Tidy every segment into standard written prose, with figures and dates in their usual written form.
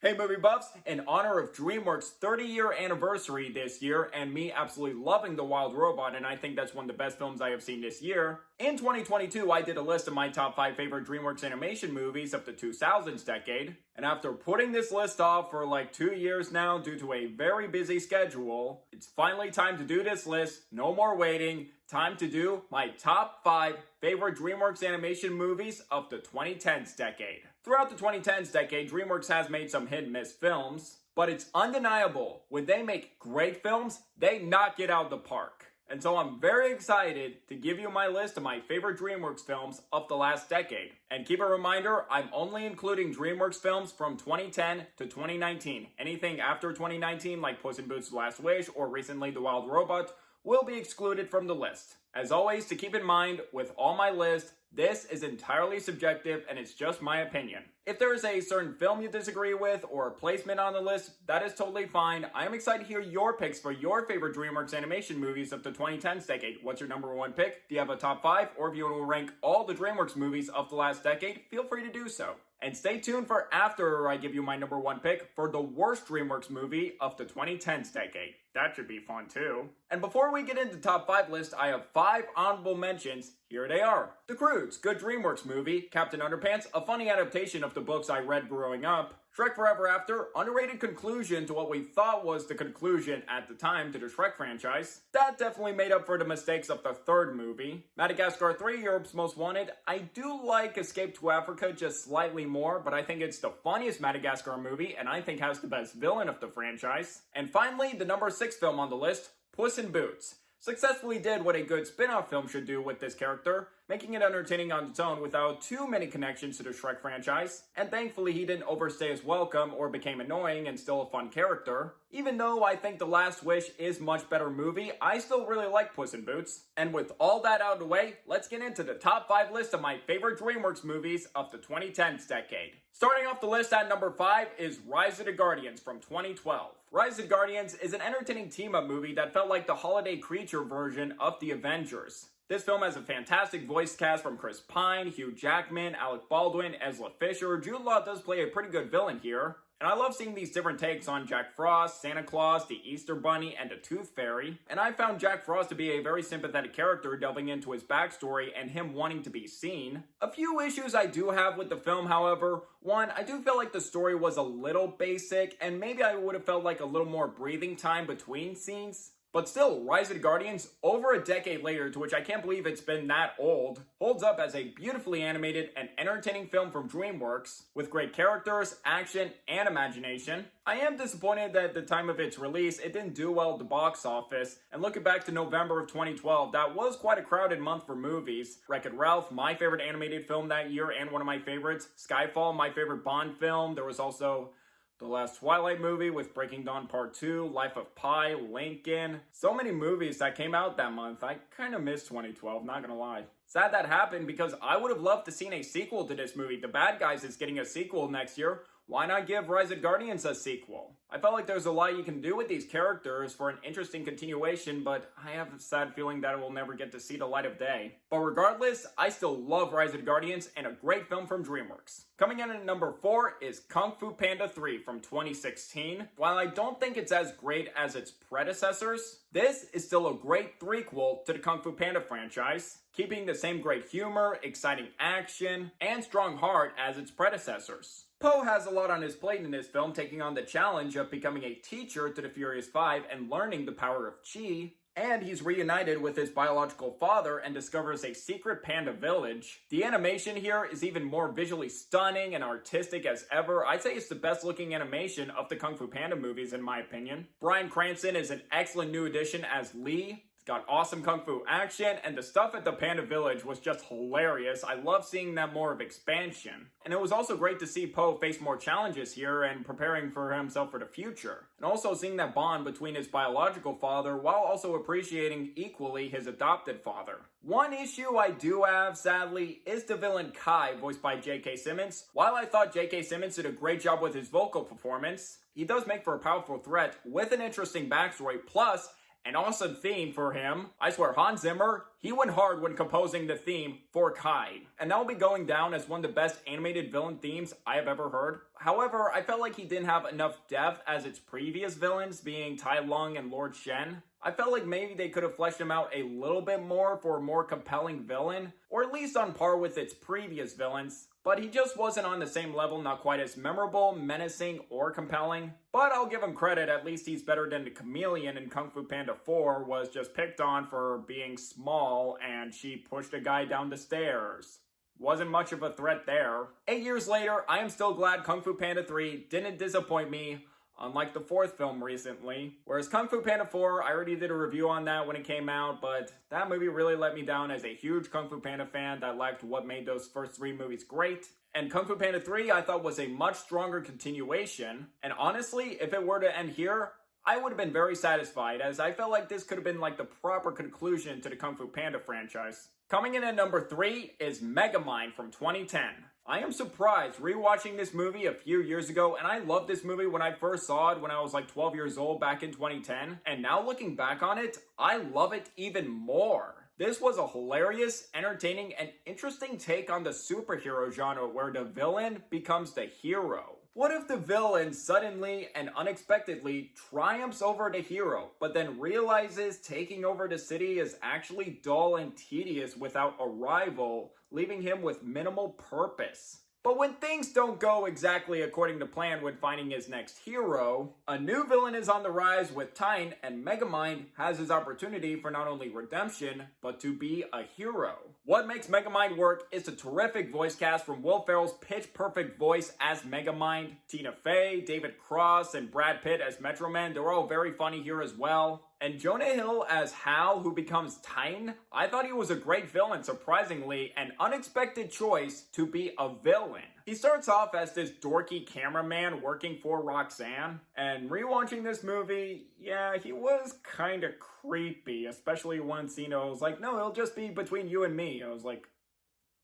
Hey movie buffs, in honor of DreamWorks' 30-year anniversary this year and me absolutely loving The Wild Robot, and I think that's one of the best films I have seen this year, in 2022 I did a list of my top 5 favorite DreamWorks animation movies of the 2000s decade, and after putting this list off for like 2 years now due to a very busy schedule, it's finally time to do this list, no more waiting, time to do my top 5 favorite DreamWorks animation movies of the 2010s decade. Throughout the 2010s decade, DreamWorks has made some hit-and-miss films, but it's undeniable, when they make great films, they knock it out of the park. And so I'm very excited to give you my list of my favorite DreamWorks films of the last decade. And keep a reminder, I'm only including DreamWorks films from 2010 to 2019. Anything after 2019, like Puss in Boots: The Last Wish or recently The Wild Robot, will be excluded from the list. As always, to keep in mind, with all my list, this is entirely subjective and it's just my opinion. If there is a certain film you disagree with or a placement on the list, that is totally fine. I am excited to hear your picks for your favorite DreamWorks animation movies of the 2010s decade. What's your number one pick? Do you have a top 5? Or if you want to rank all the DreamWorks movies of the last decade, feel free to do so. And stay tuned for after I give you my number one pick for the worst DreamWorks movie of the 2010s decade. That should be fun too. And before we get into the top 5 list, I have 5 honorable mentions. Here they are. The Croods, good DreamWorks movie. Captain Underpants, a funny adaptation of the books I read growing up. Shrek Forever After, underrated conclusion to what we thought was the conclusion at the time to the Shrek franchise. That definitely made up for the mistakes of the third movie. Madagascar 3, Europe's Most Wanted. I do like Escape to Africa just slightly more, but I think it's the funniest Madagascar movie and I think has the best villain of the franchise. And finally, the number 6 film on the list, Puss in Boots. Successfully did what a good spin-off film should do with this character, making it entertaining on its own without too many connections to the Shrek franchise, and thankfully he didn't overstay his welcome or became annoying and still a fun character. Even though I think The Last Wish is a much better movie, I still really like Puss in Boots. And with all that out of the way, let's get into the top 5 list of my favorite DreamWorks movies of the 2010s decade. Starting off the list at number 5 is Rise of the Guardians from 2012. Rise of the Guardians is an entertaining team-up movie that felt like the holiday creature version of the Avengers. This film has a fantastic voice cast from Chris Pine, Hugh Jackman, Alec Baldwin, Ezra Fisher. Jude Law does play a pretty good villain here. And I love seeing these different takes on Jack Frost, Santa Claus, the Easter Bunny, and the Tooth Fairy. And I found Jack Frost to be a very sympathetic character, delving into his backstory and him wanting to be seen. A few issues I do have with the film, however. One, I do feel like the story was a little basic, and maybe I would have felt like a little more breathing time between scenes. But still, Rise of the Guardians, over a decade later, to which I can't believe it's been that old, holds up as a beautifully animated and entertaining film from DreamWorks, with great characters, action, and imagination. I am disappointed that at the time of its release, it didn't do well at the box office, and looking back to November of 2012, that was quite a crowded month for movies. Wreck-It Ralph, my favorite animated film that year and one of my favorites. Skyfall, my favorite Bond film. There was also the last Twilight movie with Breaking Dawn Part 2, Life of Pi, Lincoln. So many movies that came out that month. I kind of miss 2012, not gonna lie. Sad that happened because I would have loved to seen a sequel to this movie. The Bad Guys is getting a sequel next year. Why not give Rise of the Guardians a sequel? I felt like there's a lot you can do with these characters for an interesting continuation, but I have a sad feeling that it will never get to see the light of day. But regardless, I still love Rise of the Guardians and a great film from DreamWorks. Coming in at number 4 is Kung Fu Panda 3 from 2016. While I don't think it's as great as its predecessors, this is still a great threequel to the Kung Fu Panda franchise, keeping the same great humor, exciting action, and strong heart as its predecessors. Po has a lot on his plate in this film, taking on the challenge of becoming a teacher to the Furious Five and learning the power of Chi. And he's reunited with his biological father and discovers a secret panda village. The animation here is even more visually stunning and artistic as ever. I'd say it's the best looking animation of the Kung Fu Panda movies in my opinion. Bryan Cranston is an excellent new addition as Lee. It's got awesome kung fu action, and the stuff at the Panda Village was just hilarious. I love seeing that more of expansion. And it was also great to see Po face more challenges here and preparing for himself for the future. And also seeing that bond between his biological father while also appreciating equally his adopted father. One issue I do have, sadly, is the villain Kai, voiced by J.K. Simmons. While I thought J.K. Simmons did a great job with his vocal performance, he does make for a powerful threat with an interesting backstory, plus An awesome theme for him. I swear, Hans Zimmer, he went hard when composing the theme for Kai. And that will be going down as one of the best animated villain themes I have ever heard. However, I felt like he didn't have enough depth as its previous villains, being Tai Lung and Lord Shen. I felt like maybe they could have fleshed him out a little bit more for a more compelling villain, or at least on par with its previous villains. But he just wasn't on the same level, not quite as memorable, menacing, or compelling. But I'll give him credit, at least he's better than the chameleon in Kung Fu Panda 4 was just picked on for being small and she pushed a guy down the stairs. Wasn't much of a threat there. 8 years later, I am still glad Kung Fu Panda 3 didn't disappoint me, unlike the fourth film recently. Whereas Kung Fu Panda 4, I already did a review on that when it came out, but that movie really let me down as a huge Kung Fu Panda fan that liked what made those first three movies great. And Kung Fu Panda 3, I thought was a much stronger continuation. And honestly, if it were to end here, I would have been very satisfied, as I felt like this could have been like the proper conclusion to the Kung Fu Panda franchise. Coming in at number 3 is Megamind from 2010. I am surprised rewatching this movie a few years ago, and I loved this movie when I first saw it when I was like 12 years old back in 2010. And now looking back on it, I love it even more. This was a hilarious, entertaining, and interesting take on the superhero genre where the villain becomes the hero. What if the villain suddenly and unexpectedly triumphs over the hero, but then realizes taking over the city is actually dull and tedious without a rival, leaving him with minimal purpose? But when things don't go exactly according to plan when finding his next hero, a new villain is on the rise with Tyne, and Megamind has his opportunity for not only redemption, but to be a hero. What makes Megamind work is the terrific voice cast from Will Ferrell's pitch-perfect voice as Megamind, Tina Fey, David Cross, and Brad Pitt as Metro Man. They're all very funny here as well. And Jonah Hill as Hal, who becomes Tyne. I thought he was a great villain, surprisingly, an unexpected choice to be a villain. He starts off as this dorky cameraman working for Roxanne, and rewatching this movie, yeah, he was kind of creepy, especially one scene I was like, no, it'll just be between you and me. I was like,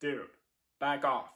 dude, back off.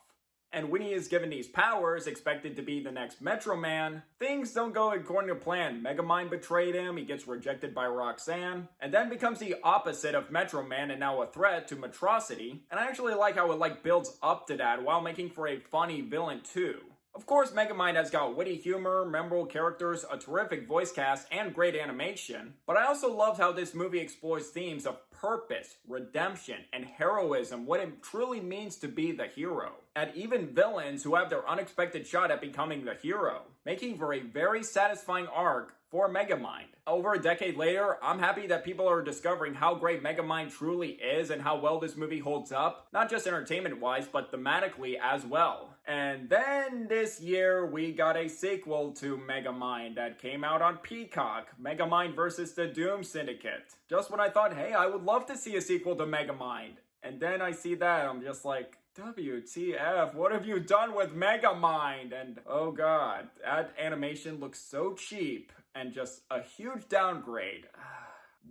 And when he is given these powers, expected to be the next Metro Man, things don't go according to plan. Megamind betrayed him, he gets rejected by Roxanne, and then becomes the opposite of Metro Man and now a threat to Metrocity. And I actually like how it builds up to that while making for a funny villain too. Of course, Megamind has got witty humor, memorable characters, a terrific voice cast, and great animation. But I also loved how this movie explores themes of purpose, redemption, and heroism, what it truly means to be the hero. And even villains who have their unexpected shot at becoming the hero, making for a very satisfying arc for Megamind. Over a decade later, I'm happy that people are discovering how great Megamind truly is and how well this movie holds up, not just entertainment-wise, but thematically as well. And then this year, we got a sequel to Megamind that came out on Peacock, Megamind vs. the Doom Syndicate. Just when I thought, hey, I would love to see a sequel to Megamind. And then I see that, I'm just like, WTF, what have you done with Megamind? And oh god, that animation looks so cheap and just a huge downgrade.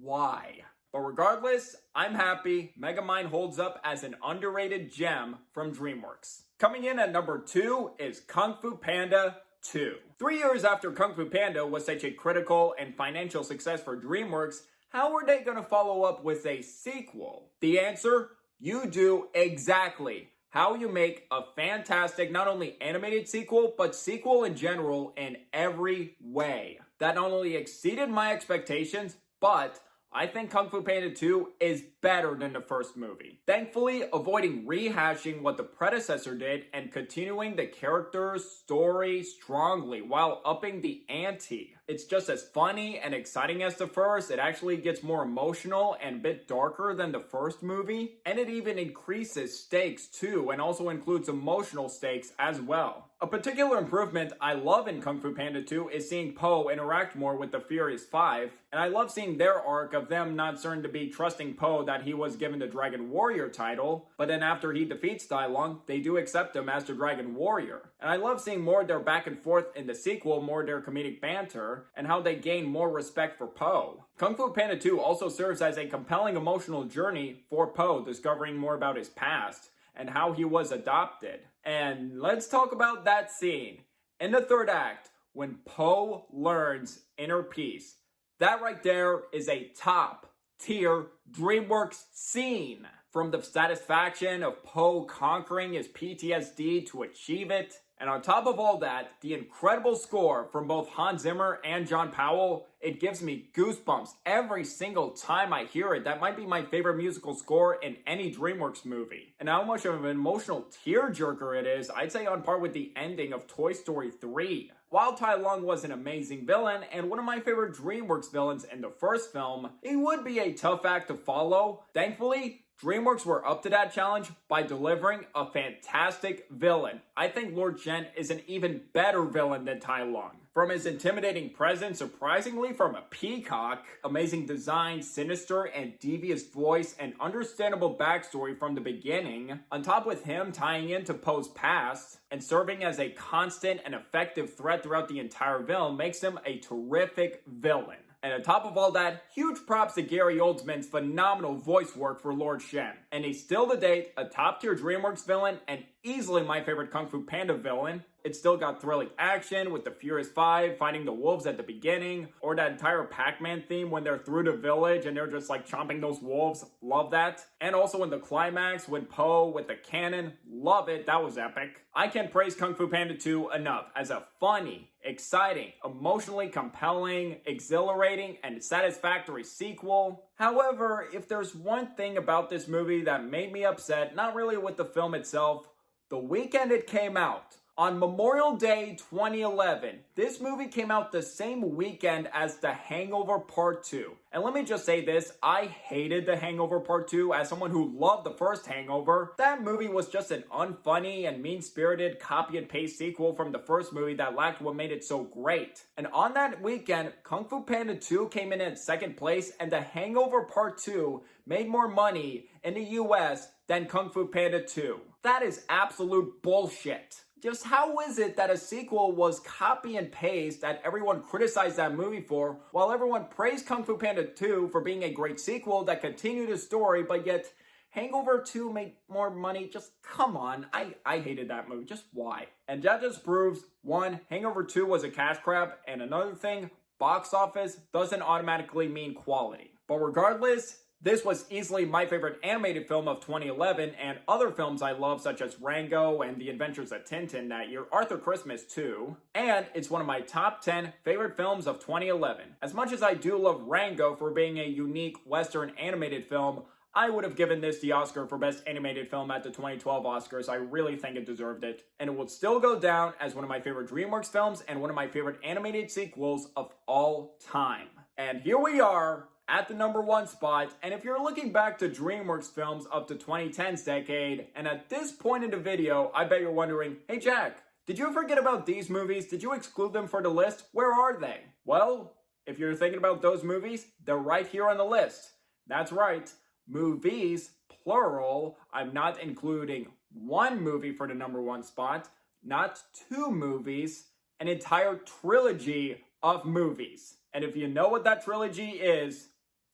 Why? But regardless, I'm happy Megamind holds up as an underrated gem from DreamWorks. Coming in at number 2 is Kung Fu Panda 2. 3 years after Kung Fu Panda was such a critical and financial success for DreamWorks, how were they going to follow up with a sequel? The answer? You do exactly how you make a fantastic, not only animated sequel, but sequel in general in every way. That not only exceeded my expectations, but I think Kung Fu Panda 2 is better than the first movie. Thankfully, avoiding rehashing what the predecessor did and continuing the character's story strongly while upping the ante. It's just as funny and exciting as the first. It actually gets more emotional and a bit darker than the first movie. And it even increases stakes too, and also includes emotional stakes as well. A particular improvement I love in Kung Fu Panda 2 is seeing Po interact more with the Furious Five, and I love seeing their arc of them not starting to be trusting Po that he was given the Dragon Warrior title, but then after he defeats Tai Lung, they do accept him as the Dragon Warrior. And I love seeing more of their back and forth in the sequel, more of their comedic banter, and how they gain more respect for Po. Kung Fu Panda 2 also serves as a compelling emotional journey for Po, discovering more about his past and how he was adopted. And let's talk about that scene in the third act when Po learns inner peace. That right there is a top tier DreamWorks scene. From the satisfaction of Poe conquering his PTSD to achieve it. And on top of all that, the incredible score from both Hans Zimmer and John Powell, it gives me goosebumps every single time I hear it. That might be my favorite musical score in any DreamWorks movie. And how much of an emotional tearjerker it is, I'd say on par with the ending of Toy Story 3. While Tai Lung was an amazing villain and one of my favorite DreamWorks villains in the first film, he would be a tough act to follow. Thankfully, DreamWorks were up to that challenge by delivering a fantastic villain. I think Lord Shen is an even better villain than Tai Lung. From his intimidating presence, surprisingly from a peacock, amazing design, sinister and devious voice, and understandable backstory from the beginning, on top with him tying into Poe's past, and serving as a constant and effective threat throughout the entire film makes him a terrific villain. And on top of all that, huge props to Gary Oldman's phenomenal voice work for Lord Shen. And he's still to date a top tier DreamWorks villain and easily my favorite Kung Fu Panda villain. It's still got thrilling action with the Furious Five fighting the wolves at the beginning, or that entire Pac-Man theme when they're through the village and they're just like chomping those wolves. Love that. And also in the climax when Poe with the cannon. Love it. That was epic. I can't praise Kung Fu Panda 2 enough as a funny, exciting, emotionally compelling, exhilarating, and satisfactory sequel. However, if there's one thing about this movie that made me upset, not really with the film itself, the weekend it came out. On Memorial Day 2011, this movie came out the same weekend as The Hangover Part 2. And let me just say this, I hated The Hangover Part 2 as someone who loved the first Hangover. That movie was just an unfunny and mean-spirited copy and paste sequel from the first movie that lacked what made it so great. And on that weekend, Kung Fu Panda 2 came in at second place and The Hangover Part 2 made more money in the US than Kung Fu Panda 2. That is absolute bullshit. Just how is it that a sequel was copy and paste that everyone criticized that movie for, while everyone praised Kung Fu Panda 2 for being a great sequel that continued the story, but yet Hangover 2 made more money? Just come on. I hated that movie. Just why? And that just proves, one, Hangover 2 was a cash grab, and another thing, box office doesn't automatically mean quality. But regardless, this was easily my favorite animated film of 2011, and other films I love such as Rango and The Adventures of Tintin that year, Arthur Christmas too, and it's one of my top 10 favorite films of 2011. As much as I do love Rango for being a unique Western animated film, I would have given this the Oscar for Best Animated Film at the 2012 Oscars. I really think it deserved it. And it would still go down as one of my favorite DreamWorks films and one of my favorite animated sequels of all time. And here we are, at the number one spot, and if you're looking back to DreamWorks films up to 2010's decade, and at this point in the video, I bet you're wondering, hey Jack, did you forget about these movies? Did you exclude them for the list? Where are they? Well, if you're thinking about those movies, they're right here on the list. That's right, movies, plural. I'm not including one movie for the number one spot, not two movies, an entire trilogy of movies. And if you know what that trilogy is,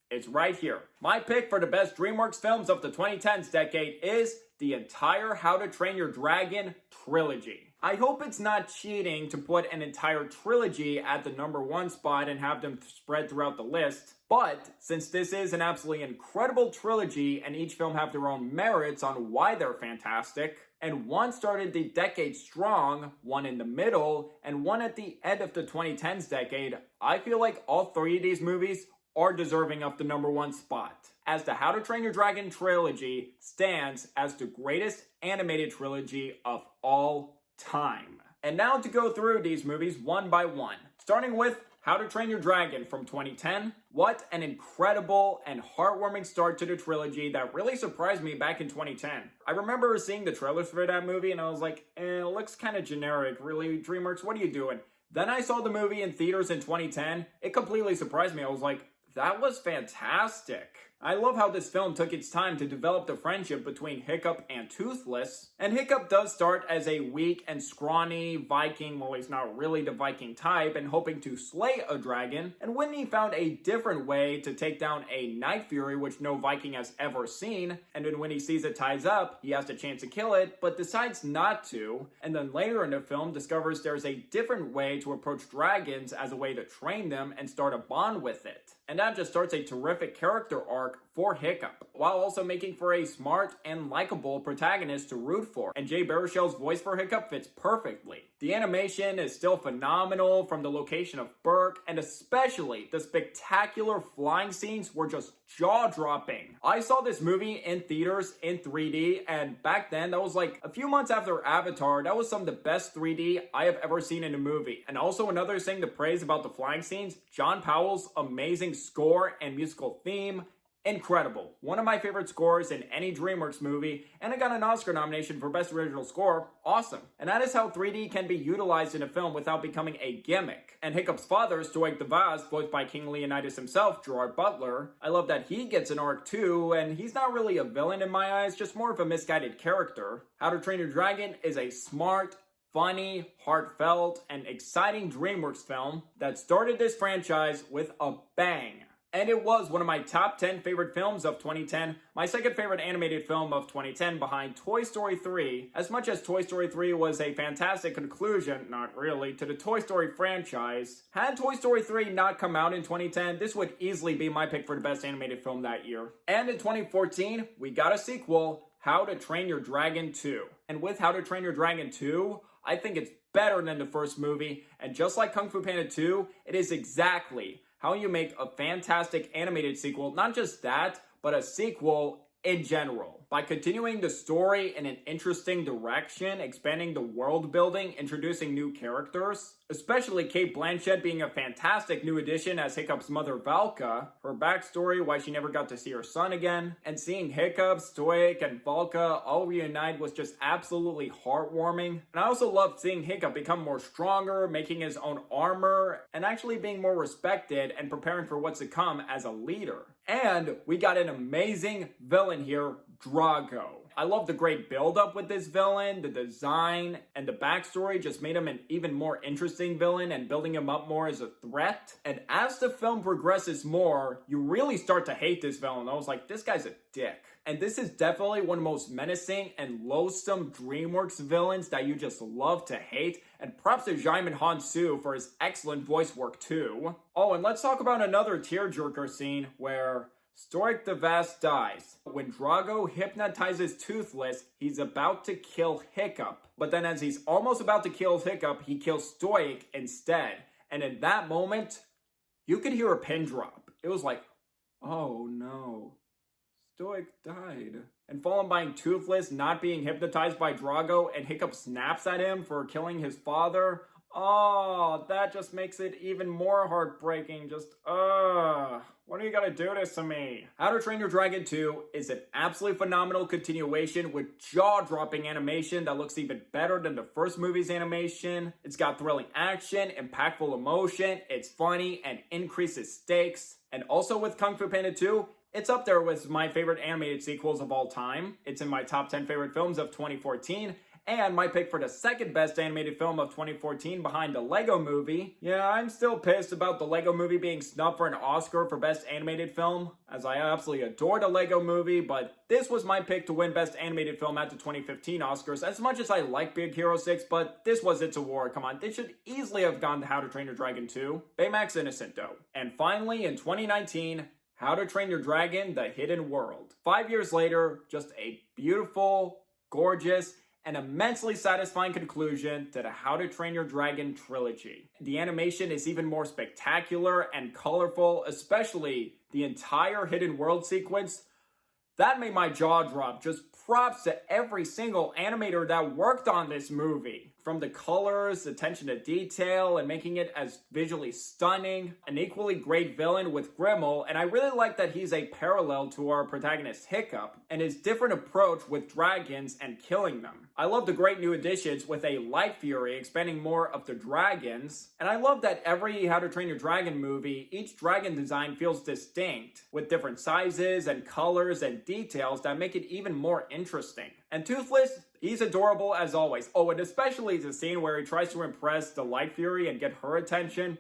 it's right here. My pick for the best DreamWorks films of the 2010s decade is the entire How to Train Your Dragon trilogy. I hope it's not cheating to put an entire trilogy at the number one spot and have them spread throughout the list. But since this is an absolutely incredible trilogy and each film have their own merits on why they're fantastic, and one started the decade strong, one in the middle, and one at the end of the 2010s decade, I feel like all three of these movies are deserving of the number one spot, as the How to Train Your Dragon trilogy stands as the greatest animated trilogy of all time. And now to go through these movies one by one, starting with How to Train Your Dragon from 2010. What an incredible and heartwarming start to the trilogy that really surprised me back in 2010. I remember seeing the trailers for that movie and I was like, it looks kind of generic. Really, DreamWorks, what are you doing? Then I saw the movie in theaters in 2010. It completely surprised me. I was like, that was fantastic. I love how this film took its time to develop the friendship between Hiccup and Toothless. And Hiccup does start as a weak and scrawny Viking, well, he's not really the Viking type, and hoping to slay a dragon. And when he found a different way to take down a Night Fury, which no Viking has ever seen, and then when he sees it ties up, he has the chance to kill it, but decides not to. And then later in the film discovers there's a different way to approach dragons as a way to train them and start a bond with it. And that just starts a terrific character arc for Hiccup, while also making for a smart and likable protagonist to root for. And Jay Baruchel's voice for Hiccup fits perfectly. The animation is still phenomenal, from the location of Berk, and especially the spectacular flying scenes were just jaw-dropping. I saw this movie in theaters in 3D, and back then, that was like a few months after Avatar, that was some of the best 3D I have ever seen in a movie. And also another thing to praise about the flying scenes, John Powell's amazing score and musical theme. Incredible. One of my favorite scores in any DreamWorks movie, and it got an Oscar nomination for Best Original Score. Awesome. And that is how 3D can be utilized in a film without becoming a gimmick. And Hiccup's father, Stoic the Vast, voiced by King Leonidas himself, Gerard Butler, I love that he gets an arc too, and he's not really a villain in my eyes, just more of a misguided character. How to Train Your Dragon is a smart, funny, heartfelt, and exciting DreamWorks film that started this franchise with a bang. And it was one of my top 10 favorite films of 2010, my second favorite animated film of 2010 behind Toy Story 3. As much as Toy Story 3 was a fantastic conclusion, not really, to the Toy Story franchise, had Toy Story 3 not come out in 2010, this would easily be my pick for the best animated film that year. And in 2014, we got a sequel, How to Train Your Dragon 2. And with How to Train Your Dragon 2, I think it's better than the first movie, and just like Kung Fu Panda 2, it is exactly how you make a fantastic animated sequel. Not just that, but a sequel in general. By continuing the story in an interesting direction, expanding the world building, introducing new characters, especially Cate Blanchett being a fantastic new addition as Hiccup's mother Valka, her backstory, why she never got to see her son again, and seeing Hiccup, Stoic, and Valka all reunite was just absolutely heartwarming. And I also loved seeing Hiccup become more stronger, making his own armor, and actually being more respected and preparing for what's to come as a leader. And we got an amazing villain here, Drago. I love the great build-up with this villain, the design, and the backstory just made him an even more interesting villain and building him up more as a threat. And as the film progresses more, you really start to hate this villain. I was like, this guy's a dick. And this is definitely one of the most menacing and loathsome DreamWorks villains that you just love to hate. And props to Djimon Hounsou for his excellent voice work too. Oh, and let's talk about another tearjerker scene where Stoic the Vast dies. When Drago hypnotizes Toothless, he's about to kill Hiccup. But then as he's almost about to kill Hiccup, he kills Stoic instead. And in that moment, you could hear a pin drop. It was like, oh no, Stoic died. And followed by Toothless not being hypnotized by Drago, and Hiccup snaps at him for killing his father. Oh, that just makes it even more heartbreaking. Just, what are you gonna do this to me? How to Train Your Dragon 2 is an absolutely phenomenal continuation with jaw-dropping animation that looks even better than the first movie's animation. It's got thrilling action, impactful emotion, it's funny, and increases stakes. And also with Kung Fu Panda 2, it's up there with my favorite animated sequels of all time. It's in my top 10 favorite films of 2014. And my pick for the second best animated film of 2014 behind the Lego Movie. Yeah, I'm still pissed about the Lego Movie being snubbed for an Oscar for Best Animated Film, as I absolutely adore the Lego Movie, but this was my pick to win Best Animated Film at the 2015 Oscars. As much as I like Big Hero 6, but this was its award. Come on, they should easily have gone to How to Train Your Dragon 2. Baymax innocent though. And finally, in 2019, How to Train Your Dragon: The Hidden World. 5 years later, just a beautiful, gorgeous, an immensely satisfying conclusion to the How to Train Your Dragon trilogy. The animation is even more spectacular and colorful, especially the entire Hidden World sequence. That made my jaw drop. Just props to every single animator that worked on this movie. From the colors, attention to detail, and making it as visually stunning. An equally great villain with Grimmel, and I really like that he's a parallel to our protagonist Hiccup, and his different approach with dragons and killing them. I love the great new additions with a Light Fury expanding more of the dragons. And I love that every How to Train Your Dragon movie, each dragon design feels distinct with different sizes and colors and details that make it even more interesting. And Toothless, he's adorable as always. Oh, and especially the scene where he tries to impress the Light Fury and get her attention.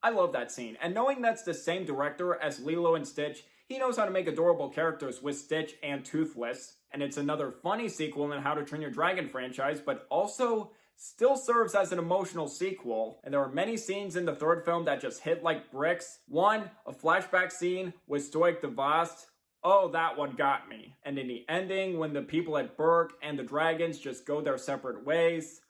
I love that scene. And knowing that's the same director as Lilo and Stitch, he knows how to make adorable characters with Stitch and Toothless. And it's another funny sequel in How to Train Your Dragon franchise, but also still serves as an emotional sequel. And there are many scenes in the third film that just hit like bricks. One, a flashback scene with Stoic the Vast. Oh, that one got me. And in the ending, when the people at Berk and the dragons just go their separate ways.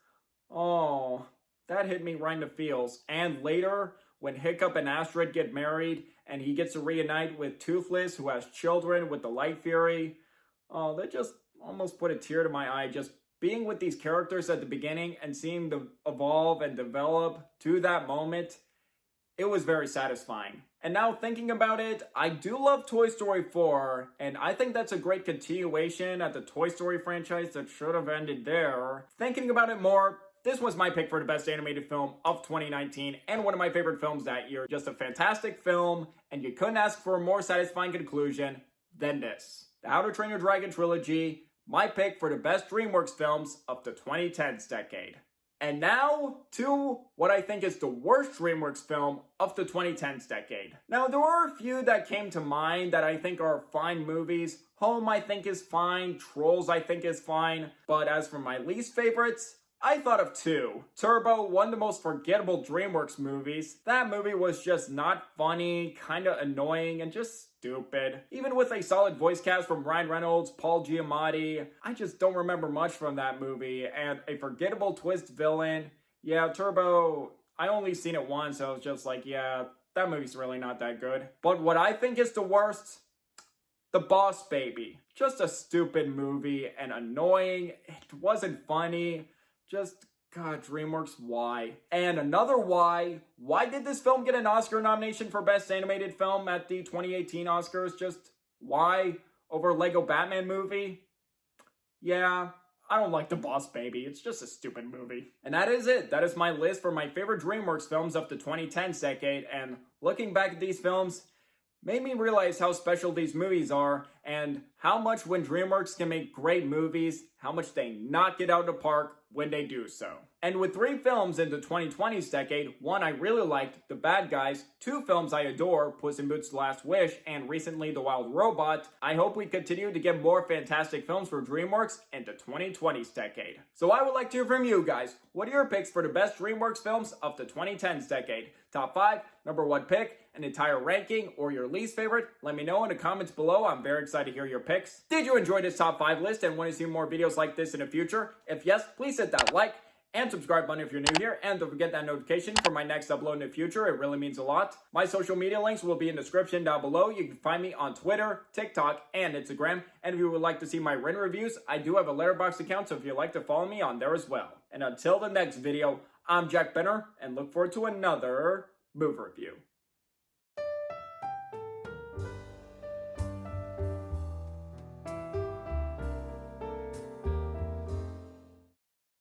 Oh, that hit me right in the feels. And later, when Hiccup and Astrid get married, and he gets to reunite with Toothless, who has children with the Light Fury. Oh, that just almost put a tear to my eye. Just being with these characters at the beginning and seeing them evolve and develop to that moment, it was very satisfying. And now thinking about it, I do love Toy Story 4, and I think that's a great continuation at the Toy Story franchise that should have ended there. Thinking about it more, this was my pick for the best animated film of 2019 and one of my favorite films that year. Just a fantastic film, and you couldn't ask for a more satisfying conclusion than this. The How to Train Your Dragon trilogy, my pick for the best DreamWorks films of the 2010s decade. And now to what I think is the worst DreamWorks film of the 2010s decade. Now, there are a few that came to mind that I think are fine movies. Home, I think, is fine. Trolls, I think, is fine. But as for my least favorites, I thought of two. Turbo, one of the most forgettable DreamWorks movies. That movie was just not funny, kinda annoying, and just stupid. Even with a solid voice cast from Ryan Reynolds, Paul Giamatti, I just don't remember much from that movie. And a forgettable twist villain. Yeah, Turbo, I only seen it once, so I was just like, yeah, that movie's really not that good. But what I think is the worst, The Boss Baby. Just a stupid movie and annoying. It wasn't funny. Just, God, DreamWorks, why? And another why did this film get an Oscar nomination for Best Animated Film at the 2018 Oscars? Just why? Over Lego Batman movie? Yeah, I don't like The Boss Baby. It's just a stupid movie. And that is it. That is my list for my favorite DreamWorks films of the 2010s decade. And looking back at these films made me realize how special these movies are and how much when DreamWorks can make great movies, how much they knock it out of the park when they do so. And with 3 films in the 2020s decade, one I really liked, The Bad Guys, 2 films I adore, Puss in Boots: The Last Wish, and recently The Wild Robot, I hope we continue to get more fantastic films for DreamWorks in the 2020s decade. So I would like to hear from you guys. What are your picks for the best DreamWorks films of the 2010s decade? Top 5, number 1 pick, an entire ranking, or your least favorite? Let me know in the comments below. I'm very excited to hear your picks. Did you enjoy this top 5 list and want to see more videos like this in the future? If yes, please hit that like and subscribe button if you're new here, and don't forget that notification for my next upload in the future. It really means a lot. My social media links will be in the description down below. You can find me on Twitter, TikTok, and Instagram. And if you would like to see my written reviews, I do have a Letterboxd account, so if you'd like to follow me on there as well. And until the next video, I'm Jack Benner, and look forward to another movie review.